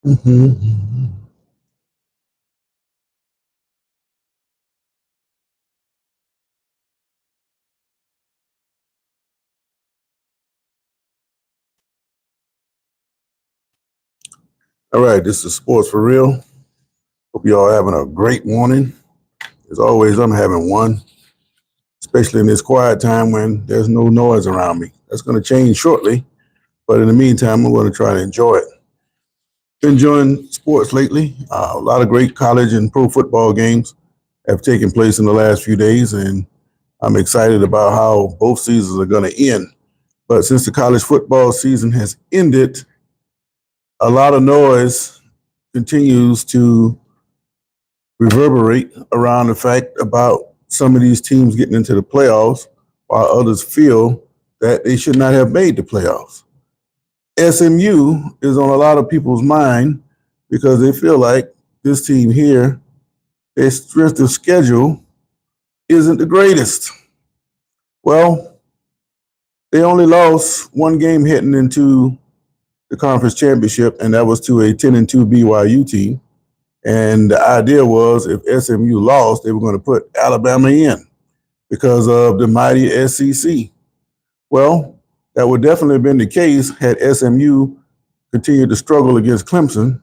Mhm. All right, this is Sports for Real. Hope you all having a great morning. As always, I'm having one, especially in this quiet time when there's no noise around me. That's going to change shortly, but in the meantime, I'm going to try to enjoy it. Been enjoying sports lately. A lot of great college and pro football games have taken place in the last few days, and I'm excited about how both seasons are going to end. But since the college football season has ended, a lot of noise continues to reverberate around the fact about some of these teams getting into the playoffs, while others feel that they should not have made the playoffs. SMU is on a lot of people's mind because they feel like this team here, their strength of schedule isn't the greatest. Well, they only lost one game heading into the conference championship, and that was to a 10-2 BYU team. And the idea was if SMU lost, they were going to put Alabama in because of the mighty SEC. Well, that would definitely have been the case had SMU continued to struggle against Clemson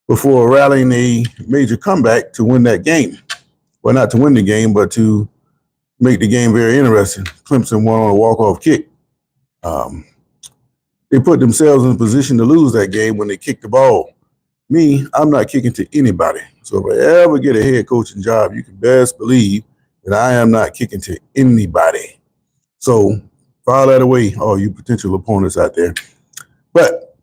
before rallying a major comeback to win that game. Well, not to win the game, but to make the game very interesting. Clemson won on a walk-off kick. Um, they put themselves in a position to lose that game when they kicked the ball. Me, I'm not kicking to anybody. So if I ever get a head coaching job, you can best believe that I am not kicking to anybody. So file that away, all you potential opponents out there. But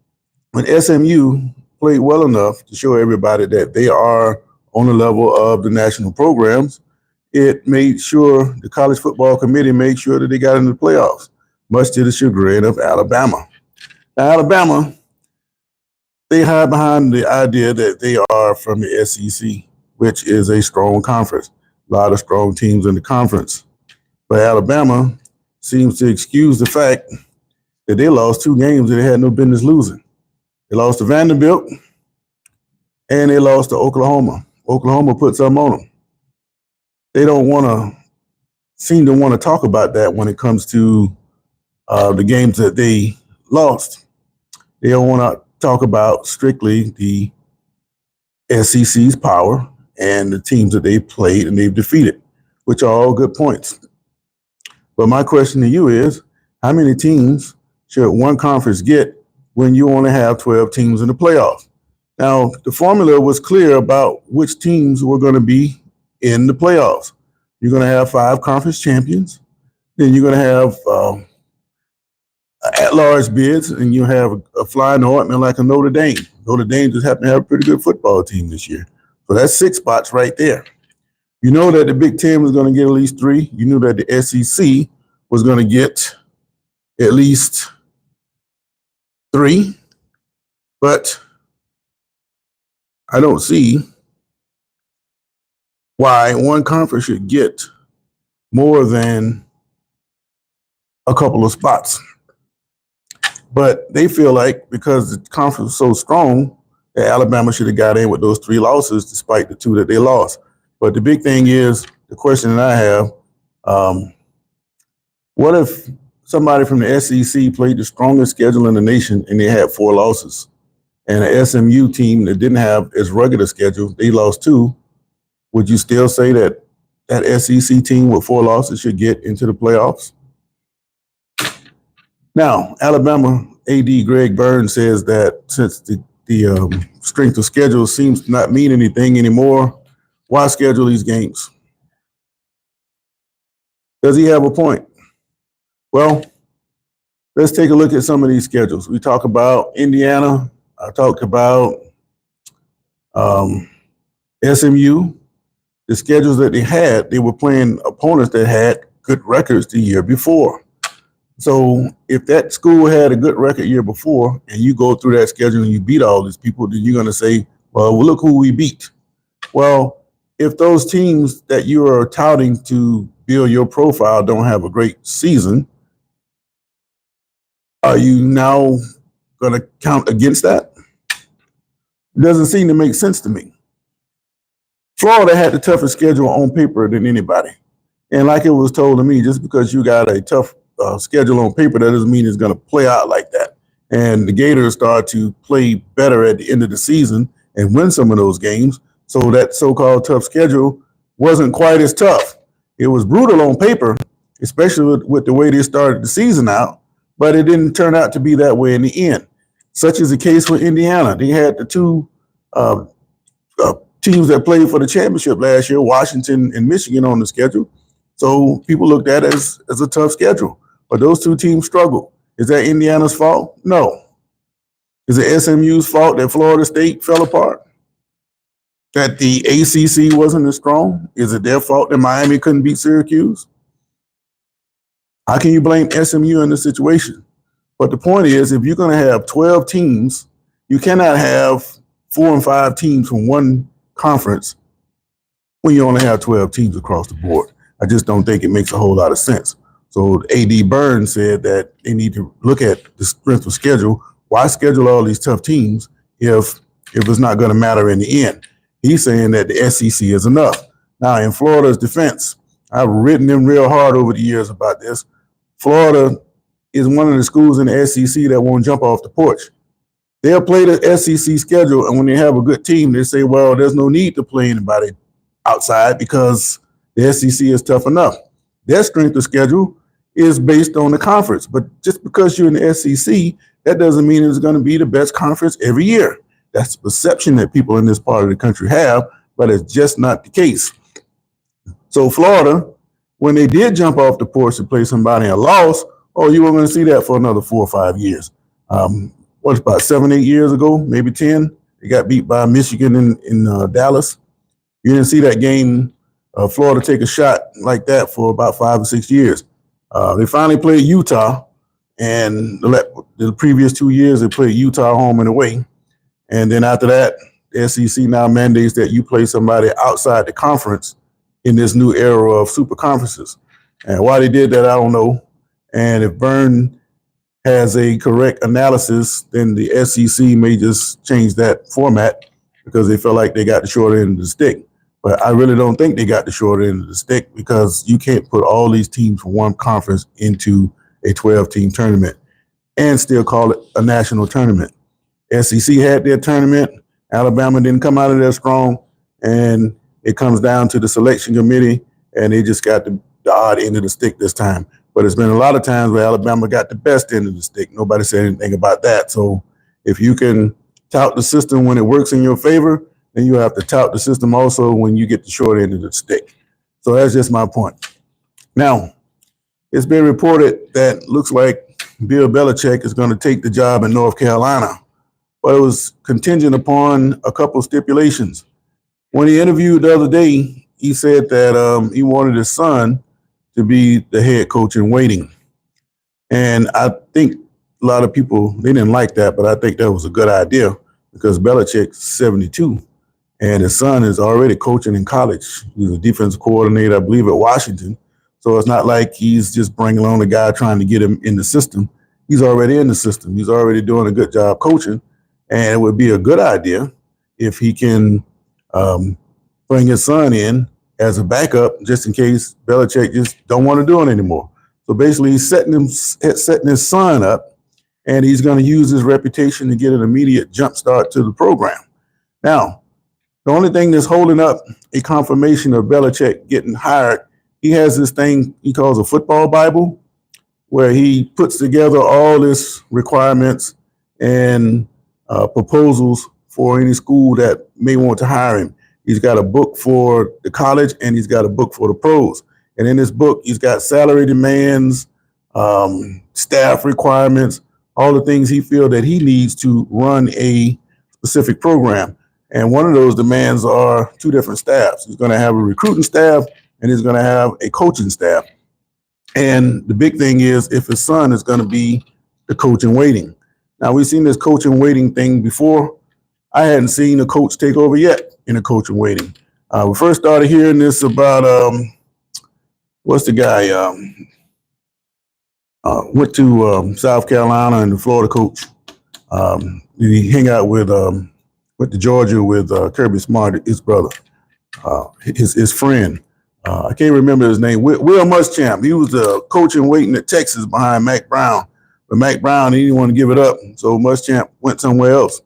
when SMU played well enough to show everybody that they are on the level of the national programs, it made sure the college football committee made sure that they got into the playoffs, much to the chagrin of Alabama. Now, Alabama, they hide behind the idea that they are from the SEC, which is a strong conference. A lot of strong teams in the conference. But Alabama seems to excuse the fact that they lost two games that they had no business losing. They lost to Vanderbilt and they lost to Oklahoma. Oklahoma put something on them. They don't want to seem to want to talk about that when it comes to the games that they lost. They don't want to talk about strictly the SEC's power and the teams that they've played and they've defeated, which are all good points. But my question to you is, how many teams should one conference get when you only have 12 teams in the playoffs? Now, the formula was clear about which teams were going to be in the playoffs. You're going to have 5 conference champions. Then you're going to have at-large bids, and you have a fly in the ointment like a Notre Dame. Notre Dame just happened to have a pretty good football team this year. So that's 6 spots right there. You know that the Big Ten was going to get at least 3. You knew that the SEC was going to get at least 3. But I don't see why one conference should get more than a couple of spots. But they feel like because the conference is so strong, that Alabama should have got in with those 3 losses despite the 2 that they lost. But the big thing is, the question that I have, what if somebody from the SEC played the strongest schedule in the nation and they had 4 losses? And an SMU team that didn't have as rugged a schedule, they lost 2. Would you still say that that SEC team with 4 losses should get into the playoffs? Now, Alabama AD Greg Burns says that since the strength of schedule seems to not mean anything anymore, why schedule these games? Does he have a point? Well, let's take a look at some of these schedules. We talk about Indiana. I talked about SMU. The schedules that they had, they were playing opponents that had good records the year before. So if that school had a good record year before and you go through that schedule and you beat all these people, then you're going to say, well, look who we beat. Well, if those teams that you are touting to build your profile don't have a great season, are you now going to count against that? It doesn't seem to make sense to me. Florida had the toughest schedule on paper than anybody. And like it was told to me, just because you got a tough schedule on paper, that doesn't mean it's going to play out like that. And the Gators start to play better at the end of the season and win some of those games. So that so-called tough schedule wasn't quite as tough. It was brutal on paper, especially with the way they started the season out, but it didn't turn out to be that way in the end. Such is the case with Indiana. They had the two teams that played for the championship last year, Washington and Michigan, on the schedule. So people looked at it as a tough schedule. But those two teams struggled. Is that Indiana's fault? No. Is it SMU's fault that Florida State fell apart? That the ACC wasn't as strong? Is it their fault that Miami couldn't beat Syracuse? How can you blame SMU in this situation? But the point is, if you're going to have 12 teams, you cannot have 4 and 5 teams from one conference when you only have 12 teams across the board. I just don't think it makes a whole lot of sense. So A.D. Burns said that they need to look at the strength of schedule. Why schedule all these tough teams if it's not going to matter in the end? He's saying that the SEC is enough. Now, in Florida's defense, I've written them real hard over the years about this. Florida is one of the schools in the SEC that won't jump off the porch. They'll play the SEC schedule, and when they have a good team, they say, well, there's no need to play anybody outside because the SEC is tough enough. Their strength of schedule is based on the conference. But just because you're in the SEC, that doesn't mean it's going to be the best conference every year. That's the perception that people in this part of the country have, but it's just not the case. So Florida, when they did jump off the porch to play somebody and lost, you weren't going to see that for another 4 or 5 years. What's about 7, 8 years ago, maybe 10, they got beat by Michigan in Dallas. You didn't see that game, Florida take a shot like that for about 5 or 6 years. They finally played Utah, and the previous 2 years they played Utah home and away. And then after that, the SEC now mandates that you play somebody outside the conference in this new era of super conferences. And why they did that, I don't know. And if Byrne has a correct analysis, then the SEC may just change that format because they feel like they got the short end of the stick. But I really don't think they got the short end of the stick because you can't put all these teams from one conference into a 12-team tournament and still call it a national tournament. SEC had their tournament. Alabama didn't come out of there strong, and it comes down to the selection committee, and they just got the odd end of the stick this time. But it's been a lot of times where Alabama got the best end of the stick. Nobody said anything about that. So if you can tout the system when it works in your favor, then you have to tout the system also when you get the short end of the stick. So that's just my point. Now, it's been reported that looks like Bill Belichick is going to take the job in North Carolina, but it was contingent upon a couple of stipulations. When he interviewed the other day, he said that he wanted his son to be the head coach in waiting. And I think a lot of people, they didn't like that, but I think that was a good idea because Belichick's 72 and his son is already coaching in college. He's a defensive coordinator, I believe, at Washington. So it's not like he's just bringing along a guy trying to get him in the system. He's already in the system. He's already doing a good job coaching. And it would be a good idea if he can bring his son in as a backup just in case Belichick just don't want to do it anymore. So basically he's setting his son up, and he's going to use his reputation to get an immediate jump start to the program. Now, the only thing that's holding up a confirmation of Belichick getting hired, he has this thing he calls a football Bible, where he puts together all his requirements and proposals for any school that may want to hire him. He's got a book for the college and he's got a book for the pros. And in this book, he's got salary demands, staff requirements, all the things he feels that he needs to run a specific program. And one of those demands are 2 different staffs. He's going to have a recruiting staff and he's going to have a coaching staff. And the big thing is if his son is going to be the coach in waiting. Now, we've seen this coach in waiting thing before. I hadn't seen a coach take over yet in a coach in waiting. We first started hearing this about, what's the guy, went to South Carolina and the Florida coach. He hang out with went to Georgia with Kirby Smart, his brother, his friend. I can't remember his name. Will Muschamp. He was the coach in waiting at Texas behind Mac Brown. But Mac Brown, he didn't want to give it up. So Muschamp went somewhere else.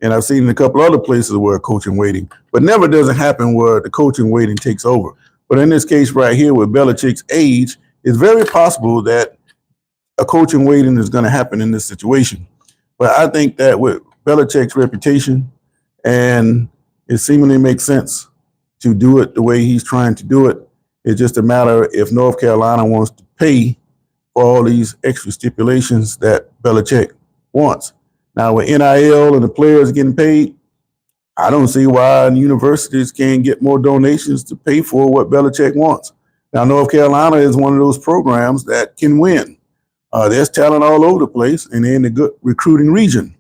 And I've seen in a couple other places where coaching waiting. But never does it happen where the coaching waiting takes over. But in this case right here with Belichick's age, it's very possible that a coaching waiting is going to happen in this situation. But I think that with Belichick's reputation, and it seemingly makes sense to do it the way he's trying to do it. It's just a matter if North Carolina wants to pay for all these extra stipulations that Belichick wants. Now, with NIL and the players getting paid, I don't see why universities can't get more donations to pay for what Belichick wants. Now, North Carolina is one of those programs that can win. There's talent all over the place, and they're in a good recruiting region.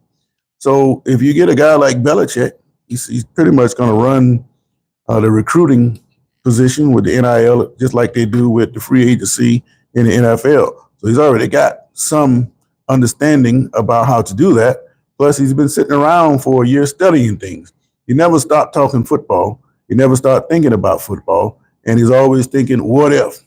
So if you get a guy like Belichick, he's pretty much going to run the recruiting position with the NIL, just like they do with the free agency in the NFL. So he's already got some understanding about how to do that. Plus, he's been sitting around for a year studying things. He never stopped talking football. He never stopped thinking about football. And he's always thinking, what if?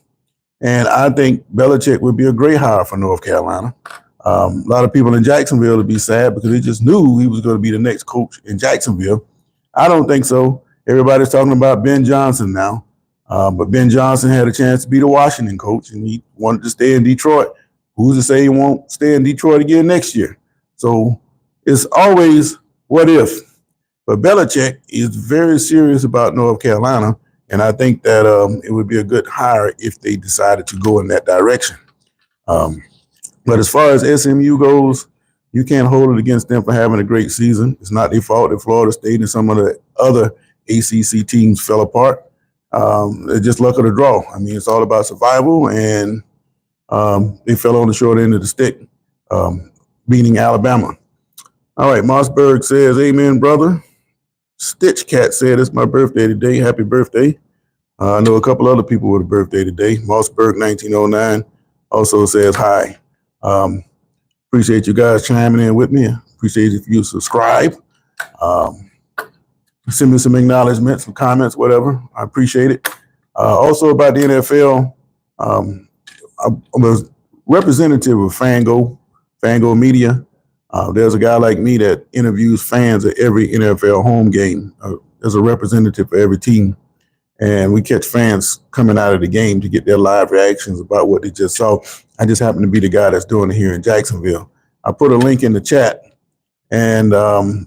And I think Belichick would be a great hire for North Carolina. A lot of people in Jacksonville would be sad because they just knew he was going to be the next coach in Jacksonville. I don't think so. Everybody's talking about Ben Johnson now. But Ben Johnson had a chance to be the Washington coach, and he wanted to stay in Detroit. Who's to say he won't stay in Detroit again next year? So it's always what if. But Belichick is very serious about North Carolina, and I think that it would be a good hire if they decided to go in that direction. But as far as SMU goes, you can't hold it against them for having a great season. It's not their fault that Florida State and some of the other ACC teams fell apart. It's just luck of the draw. I mean, it's all about survival, and they fell on the short end of the stick, beating Alabama. All right, Mossberg says, amen, brother. Stitch Cat said, it's my birthday today. Happy birthday. I know a couple other people with a birthday today. Mossberg 1909 also says hi. Appreciate you guys chiming in with me. Appreciate if you subscribe. Send me some acknowledgments, some comments, whatever. I appreciate it. Also about the NFL, I was representative of Fango Media. There's a guy like me that interviews fans at every NFL home game. There's a representative for every team. And we catch fans coming out of the game to get their live reactions about what they just saw. I just happen to be the guy that's doing it here in Jacksonville. I put a link in the chat. And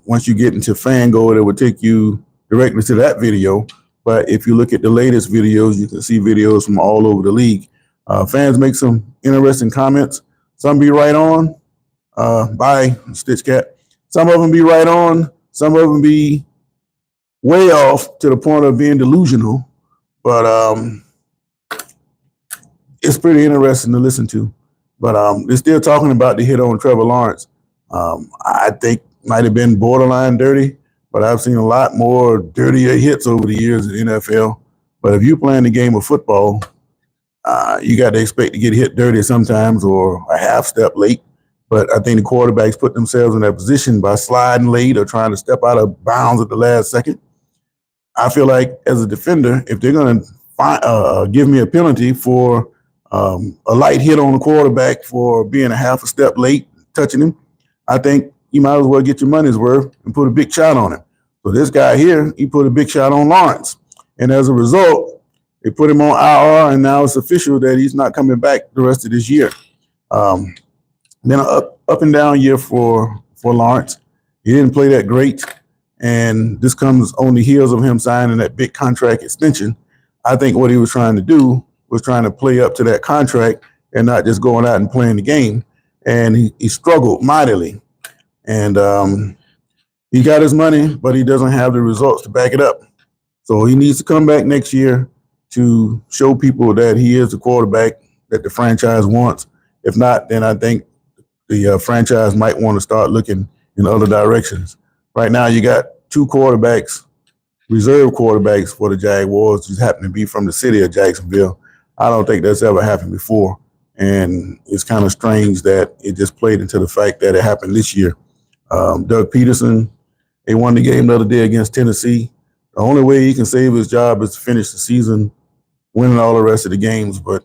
once you get into Fango, it will take you directly to that video. But if you look at the latest videos, you can see videos from all over the league. Fans make some interesting comments. Some be right on. Bye, Stitch Cat. Some of them be right on. Some of them be way off to the point of being delusional. But it's pretty interesting to listen to. But they're still talking about the hit on Trevor Lawrence. I think might have been borderline dirty, but I've seen a lot more dirtier hits over the years in the NFL. But if you're playing the game of football, you got to expect to get hit dirty sometimes or a half step late. But I think the quarterbacks put themselves in that position by sliding late or trying to step out of bounds at the last second. I feel like as a defender, if they're going to give me a penalty for a light hit on the quarterback for being a half a step late, touching him, I think you might as well get your money's worth and put a big shot on him. So this guy here, he put a big shot on Lawrence. And as a result, they put him on IR, and now it's official that he's not coming back the rest of this year. Been an up and down year for Lawrence. He didn't play that great, and this comes on the heels of him signing that big contract extension. I think what he was trying to do was trying to play up to that contract and not just going out and playing the game. And he struggled mightily. And he got his money, but he doesn't have the results to back it up. So he needs to come back next year to show people that he is the quarterback that the franchise wants. If not, then I think the franchise might want to start looking in other directions. Right now, you got two quarterbacks, reserve quarterbacks for the Jaguars, just happen to be from the city of Jacksonville. I don't think that's ever happened before. And it's kind of strange that it just played into the fact that it happened this year. Doug Peterson They won the game the other day against Tennessee. The only way he can save his job is to finish the season winning all the rest of the games. But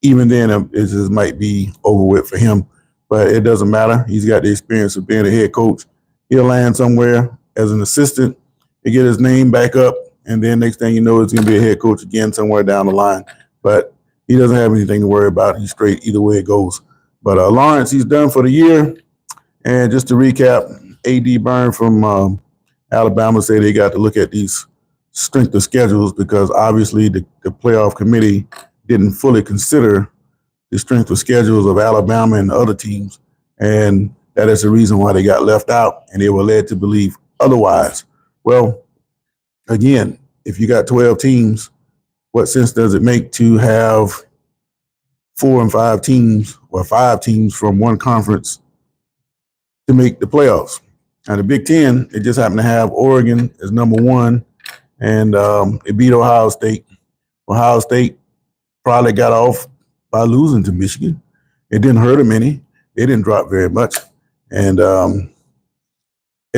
even then, it just might be over with for him. But it doesn't matter. He's got the experience of being a head coach. He'll land somewhere as an assistant to get his name back up. And then next thing you know, he's going to be a head coach again somewhere down the line. But he doesn't have anything to worry about. He's straight either way it goes. But Lawrence, he's done for the year. And just to recap, A.D. Byrne from Alabama said they got to look at these strength of schedules because obviously the playoff committee didn't fully consider the strength of schedules of Alabama and the other teams. And that is the reason why they got left out and they were led to believe otherwise. Well, again, if you got 12 teams, what sense does it make to have 4 and 5 teams or 5 teams from one conference to make the playoffs? Now, the Big Ten, it just happened to have Oregon as number 1, and it beat Ohio State. Ohio State probably got off by losing to Michigan. It didn't hurt them any. They didn't drop very much. And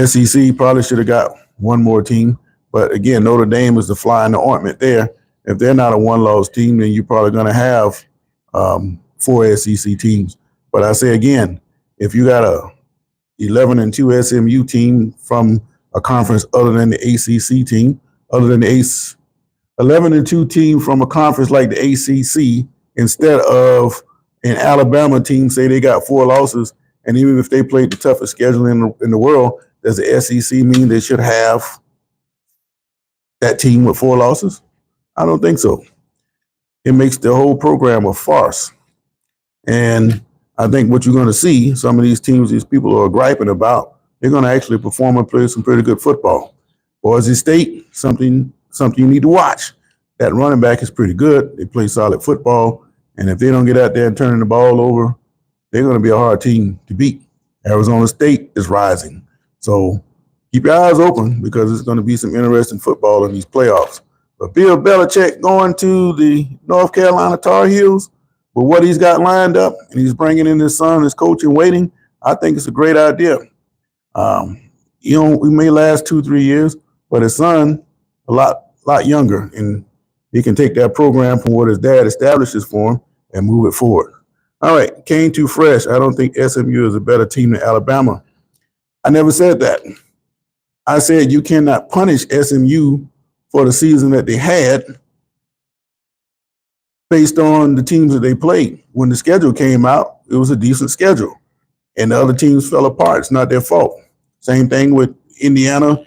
SEC probably should have got one more team. But again, Notre Dame is the fly in the ointment there. If they're not a one-loss team, then you're probably going to have 4 SEC teams. But I say again, if you got a 11-2 SMU team from a conference other than the ACC team, other than the 11-2 team from a conference like the ACC, instead of an Alabama team, say they got 4 losses, and even if they played the toughest schedule in the world, does the SEC mean they should have that team with 4 losses? I don't think so. It makes the whole program a farce. And I think what you're going to see, some of these teams, these people are griping about, they're going to actually perform and play some pretty good football. Boise State, something you need to watch. That running back is pretty good. They play solid football. And if they don't get out there and turning the ball over, they're going to be a hard team to beat. Arizona State is rising. So keep your eyes open because it's going to be some interesting football in these playoffs. But Bill Belichick going to the North Carolina Tar Heels with what he's got lined up, and he's bringing in his son, his coach in waiting, I think it's a great idea. We may last 2-3 years, but his son, a lot younger, and he can take that program from what his dad establishes for him and move it forward. All right, came too fresh. I don't think SMU is a better team than Alabama. I never said that. I said you cannot punish SMU for the season that they had based on the teams that they played. When the schedule came out, it was a decent schedule, and the other teams fell apart. It's not their fault. Same thing with Indiana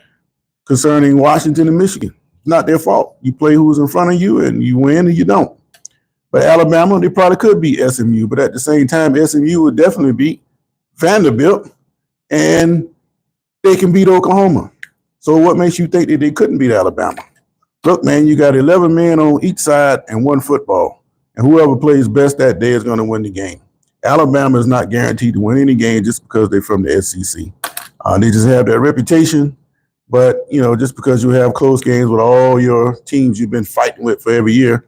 concerning Washington and Michigan. It's not their fault. You play who's in front of you, and you win, and you don't. But Alabama, they probably could beat SMU, but at the same time, SMU would definitely beat Vanderbilt, and they can beat Oklahoma. So what makes you think that they couldn't beat Alabama? Look, man, you got 11 men on each side and 1 football, and whoever plays best that day is going to win the game. Alabama is not guaranteed to win any game just because they're from the SEC. They just have that reputation, but, just because you have close games with all your teams you've been fighting with for every year,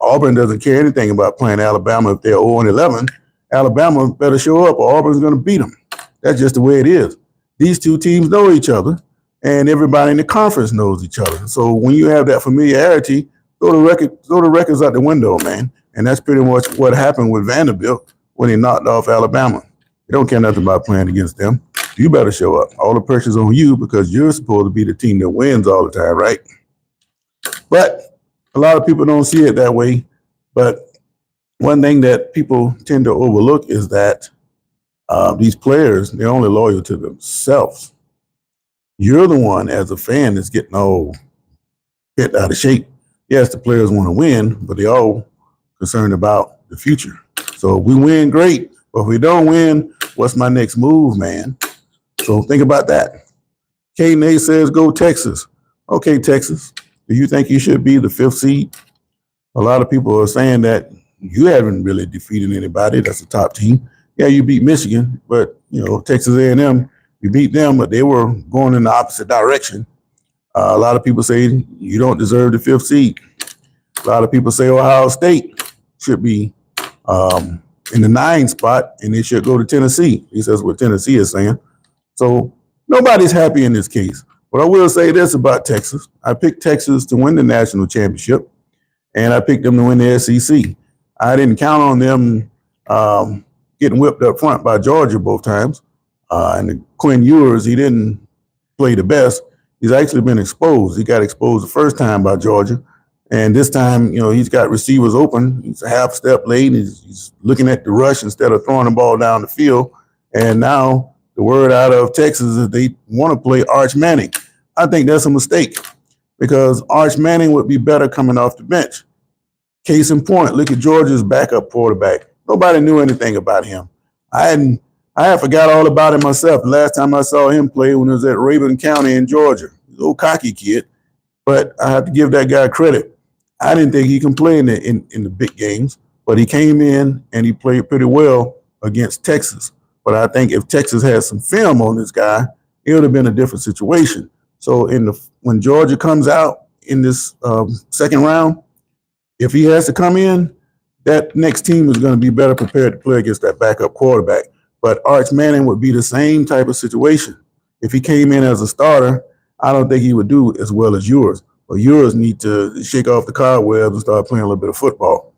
Auburn doesn't care anything about playing Alabama if they're 0-11. Alabama better show up or Auburn's going to beat them. That's just the way it is. These two teams know each other, and everybody in the conference knows each other. So when you have that familiarity, throw the records out the window, man. And that's pretty much what happened with Vanderbilt when they knocked off Alabama. They don't care nothing about playing against them. You better show up. All the pressure's on you because you're supposed to be the team that wins all the time, right? But a lot of people don't see it that way. But one thing that people tend to overlook is that these players, they're only loyal to themselves. You're the one as a fan that's getting all bent out of shape. Yes, the players want to win, but they're all concerned about the future. So if we win, great. But if we don't win, what's my next move, man? So think about that. K-Nay says, go Texas. Okay, Texas. Do you think you should be the 5th seed? A lot of people are saying that you haven't really defeated anybody. That's the top team. Yeah, you beat Michigan, but, Texas A&M, you beat them, but they were going in the opposite direction. A lot of people say you don't deserve the 5th seed. A lot of people say Ohio State should be in the 9 spot, and they should go to Tennessee. He says what Tennessee is saying. So, Nobody's happy in this case. But I will say this about Texas. I picked Texas to win the national championship, and I picked them to win the SEC. I didn't count on them getting whipped up front by Georgia both times. And Quinn Ewers, he didn't play the best. He's actually been exposed. He got exposed the first time by Georgia. And this time, he's got receivers open. He's a half step late. He's looking at the rush instead of throwing the ball down the field. And now the word out of Texas is they want to play Arch Manning. I think that's a mistake because Arch Manning would be better coming off the bench. Case in point, look at Georgia's backup quarterback. Nobody knew anything about him. I had forgot all about him myself. The last time I saw him play when it was at Rabun County in Georgia. He's a little cocky kid, but I have to give that guy credit. I didn't think he can play in the big games, but he came in and he played pretty well against Texas. But I think if Texas had some film on this guy, it would have been a different situation. So when Georgia comes out in this second round, if he has to come in, that next team is going to be better prepared to play against that backup quarterback. But Arch Manning would be the same type of situation. If he came in as a starter, I don't think he would do as well as Ewers. But Ewers need to shake off the cobwebs and start playing a little bit of football.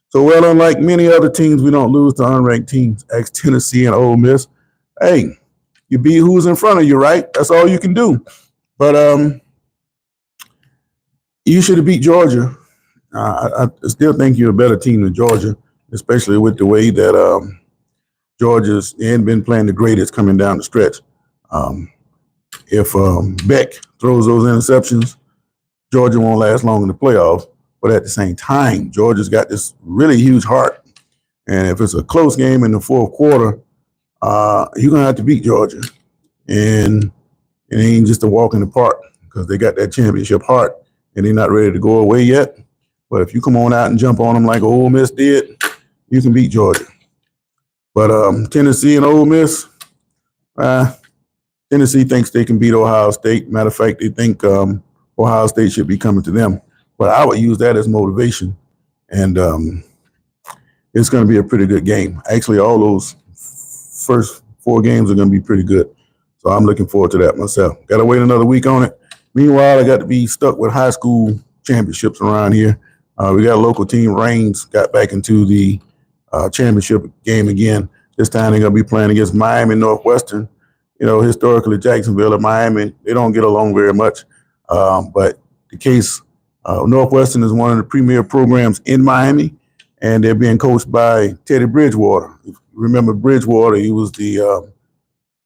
So, well, unlike many other teams, we don't lose to unranked teams, ex Tennessee and Ole Miss. Hey, you beat who's in front of you, right? That's all you can do. But you should have beat Georgia. I still think you're a better team than Georgia, especially with the way that Georgia's ain't been playing the greatest coming down the stretch. If Beck throws those interceptions, Georgia won't last long in the playoffs. But at the same time, Georgia's got this really huge heart. And if it's a close game in the fourth quarter, you're going to have to beat Georgia. And it ain't just a walk in the park because they got that championship heart and they're not ready to go away yet. But if you come on out and jump on them like Ole Miss did, you can beat Georgia. But Tennessee and Ole Miss, Tennessee thinks they can beat Ohio State. Matter of fact, they think Ohio State should be coming to them. But I would use that as motivation. And it's going to be a pretty good game. Actually, all those first 4 games are going to be pretty good. So I'm looking forward to that myself. Got to wait another week on it. Meanwhile, I got to be stuck with high school championships around here. We got a local team, Reigns, got back into the championship game again. This time they're going to be playing against Miami Northwestern. Historically, Jacksonville and Miami, they don't get along very much. But the case, Northwestern is one of the premier programs in Miami, and they're being coached by Teddy Bridgewater. If you remember Bridgewater, he was the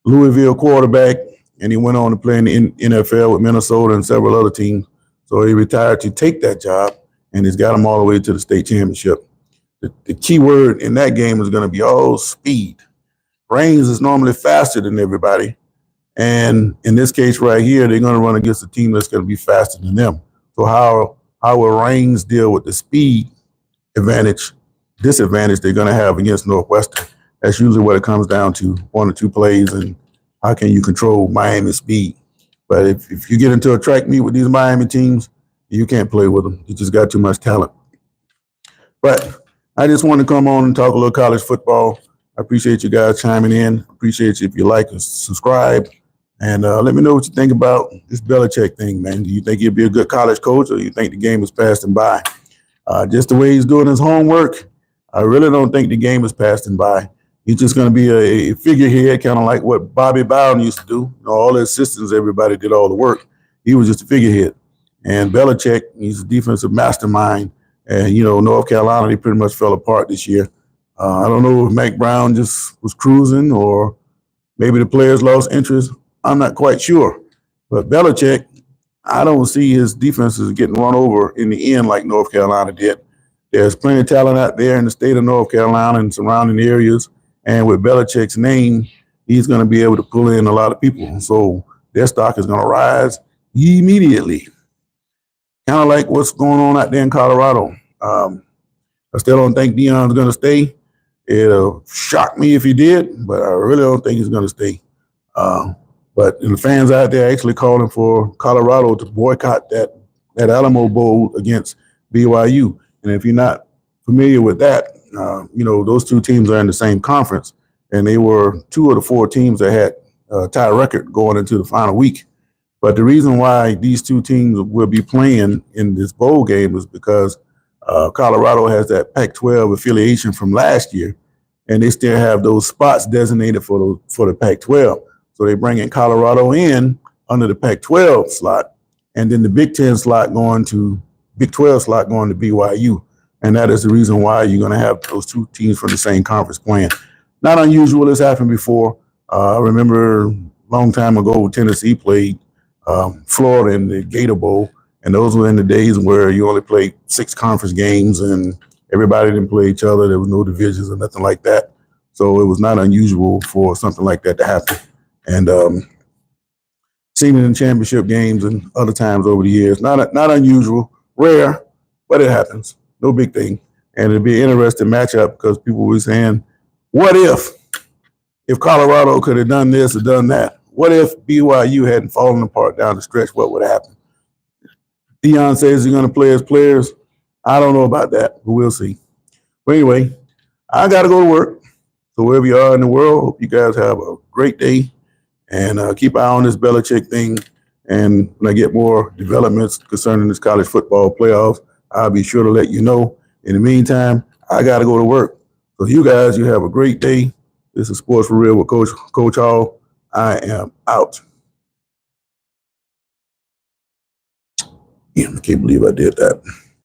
Louisville quarterback, and he went on to play in the NFL with Minnesota and several other teams. So he retired to take that job, and he's got them all the way to the state championship. The key word in that game is going to be all speed. Reigns is normally faster than everybody. And in this case right here, they're going to run against a team that's going to be faster than them. So how will Reigns deal with the speed disadvantage they're going to have against Northwestern? That's usually what it comes down to, 1 or 2 plays, and how can you control Miami's speed? But if you get into a track meet with these Miami teams, you can't play with them. You just got too much talent. But I just want to come on and talk a little college football. I appreciate you guys chiming in. Appreciate you if you like and subscribe. And let me know what you think about this Belichick thing, man. Do you think he'll be a good college coach, or do you think the game is passed him by? Just the way he's doing his homework, I really don't think the game is passed him by. He's just going to be a figurehead, kind of like what Bobby Bowden used to do. All the assistants, everybody did all the work. He was just a figurehead. And Belichick, he's a defensive mastermind. And, North Carolina, they pretty much fell apart this year. I don't know if Mac Brown just was cruising or maybe the players lost interest. I'm not quite sure. But Belichick, I don't see his defenses getting run over in the end like North Carolina did. There's plenty of talent out there in the state of North Carolina and surrounding areas. And with Belichick's name, he's going to be able to pull in a lot of people. So their stock is going to rise immediately. Kind of like what's going on out there in Colorado. I still don't think Deion's going to stay. It'll shock me if he did, but I really don't think he's going to stay. But the fans out there actually calling for Colorado to boycott that Alamo Bowl against BYU. And if you're not familiar with that, those 2 teams are in the same conference, and they were 2 of the 4 teams that had tie record going into the final week. But the reason why these two teams will be playing in this bowl game is because Colorado has that Pac-12 affiliation from last year, and they still have those spots designated for the Pac-12. So they bring in Colorado in under the Pac-12 slot, and then the Big 10 slot going to Big 12 slot going to BYU. And that is the reason why you're going to have those two teams from the same conference playing. Not unusual. It's happened before. I remember a long time ago, Tennessee played Florida in the Gator Bowl, and those were in the days where you only played 6 conference games and everybody didn't play each other. There was no divisions or nothing like that. So it was not unusual for something like that to happen. And seen it in championship games and other times over the years. Not unusual, rare, but it happens. No big thing. And it'd be an interesting matchup because people were saying, what if Colorado could have done this or done that? What if BYU hadn't fallen apart down the stretch? What would happen? Deion says he's going to play his players. I don't know about that, but we'll see. But anyway, I got to go to work. So wherever you are in the world, hope you guys have a great day. And keep an eye on this Belichick thing. And when I get more developments concerning this college football playoffs, I'll be sure to let you know. In the meantime, I got to go to work. So you guys, you have a great day. This is Sports for Real with Coach Hall. I am out. Yeah, I can't believe I did that.